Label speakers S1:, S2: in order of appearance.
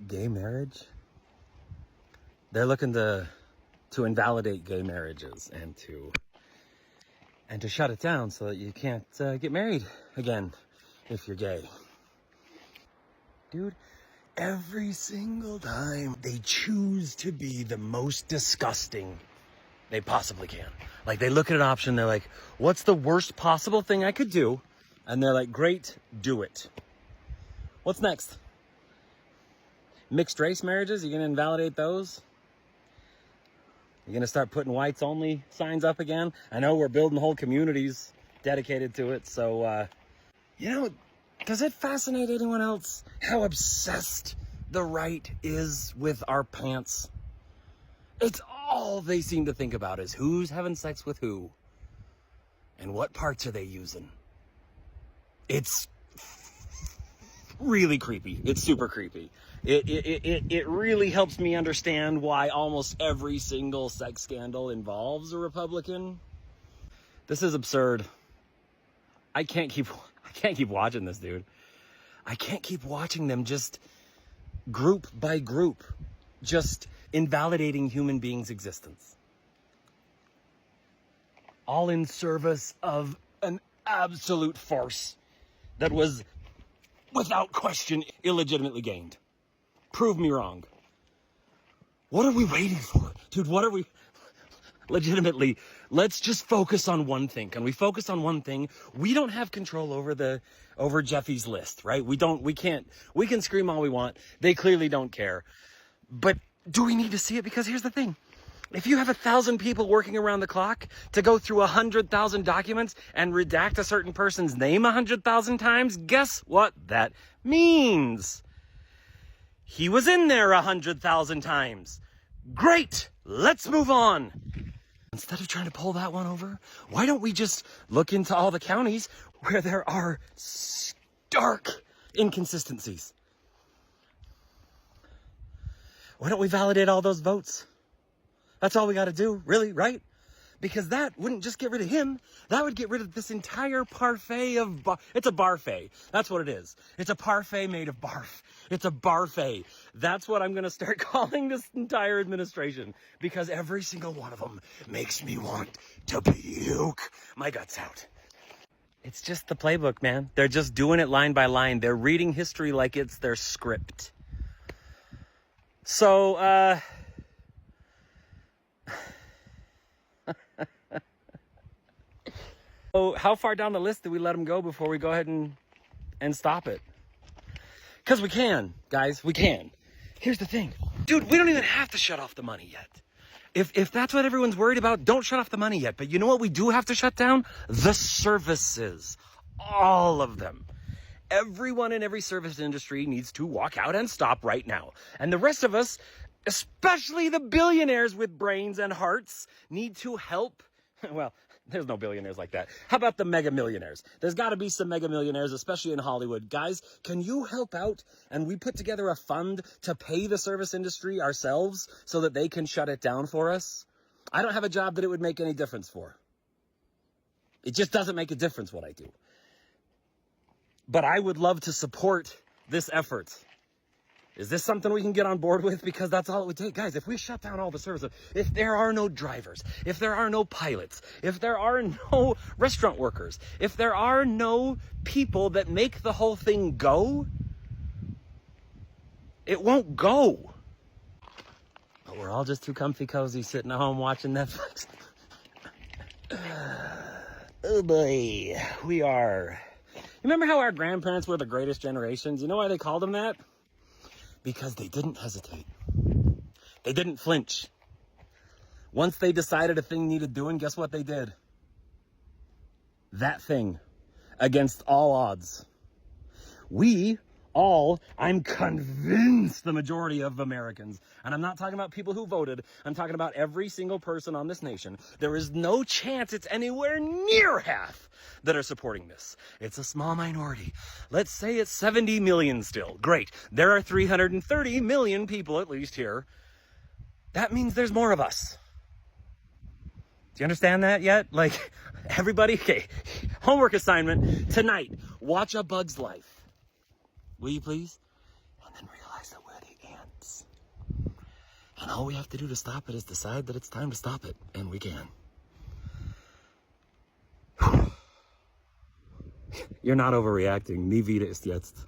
S1: gay marriage. They're looking to invalidate gay marriages and to shut it down so that you can't get married again if you're gay. Dude, every single time they choose to be the most disgusting they possibly can. Like, they look at an option, they're like, what's the worst possible thing I could do? And they're like, great, do it. What's next? Mixed race marriages, you gonna invalidate those? You're gonna start putting whites only signs up again? I know we're building whole communities dedicated to it, so, does it fascinate anyone else how obsessed the right is with our pants? It's all they seem to think about is who's having sex with who and what parts are they using. It's really creepy. It's super creepy. It really helps me understand why almost every single sex scandal involves a Republican. This is absurd. I can't keep watching this, dude. I can't keep watching them just group by group, just invalidating human beings' existence. All in service of an absolute farce that was, without question, illegitimately gained. Prove me wrong. What are we waiting for? Dude, what are we... Legitimately, let's just focus on one thing. Can we focus on one thing? We don't have control over Jeffy's list, right? We can scream all we want. They clearly don't care. But do we need to see it? Because here's the thing. If you have 1,000 people working around the clock to go through 100,000 documents and redact a certain person's name 100,000 times, guess what that means? He was in there 100,000 times. Great! Let's move on. Instead of trying to pull that one over, why don't we just look into all the counties where there are stark inconsistencies? Why don't we validate all those votes? That's all we got to do, really, right? Because that wouldn't just get rid of him. That would get rid of this entire parfait of... It's a barfait. That's what it is. It's a parfait made of barf. It's a barfait. That's what I'm going to start calling this entire administration. Because every single one of them makes me want to puke my guts out. It's just the playbook, man. They're just doing it line by line. They're reading history like it's their script. So, So how far down the list do we let them go before we go ahead and stop it? Because we can, guys, we can. Here's the thing. Dude, we don't even have to shut off the money yet. If that's what everyone's worried about, don't shut off the money yet. But you know what we do have to shut down? The services. All of them. Everyone in every service industry needs to walk out and stop right now. And the rest of us, especially the billionaires with brains and hearts, need to help. Well, there's no billionaires like that. How about the mega millionaires? There's got to be some mega millionaires, especially in Hollywood. Guys, can you help out? And we put together a fund to pay the service industry ourselves so that they can shut it down for us. I don't have a job that it would make any difference for. It just doesn't make a difference what I do. But I would love to support this effort. Is this something we can get on board with? Because that's all it would take. Guys, if we shut down all the services, if there are no drivers, if there are no pilots, if there are no restaurant workers, if there are no people that make the whole thing go, it won't go. But we're all just too comfy cozy sitting at home watching Netflix. Oh boy, we are. You remember how our grandparents were the greatest generations? You know why they called them that? Because they didn't hesitate. They didn't flinch. Once they decided a thing needed doing, guess what they did? That thing. Against all odds. I'm convinced the majority of Americans, and I'm not talking about people who voted, I'm talking about every single person on this nation. There is no chance it's anywhere near half that are supporting this. It's a small minority. Let's say it's 70 million still. Great. There are 330 million people at least here. That means there's more of us. Do you understand that yet? Like, everybody, okay, homework assignment tonight. Watch A Bug's Life. Will you please? And then realize that we're the all we have to do to stop it is decide that it's time to stop it, and we can. You're not overreacting. Nie wieder ist jetzt.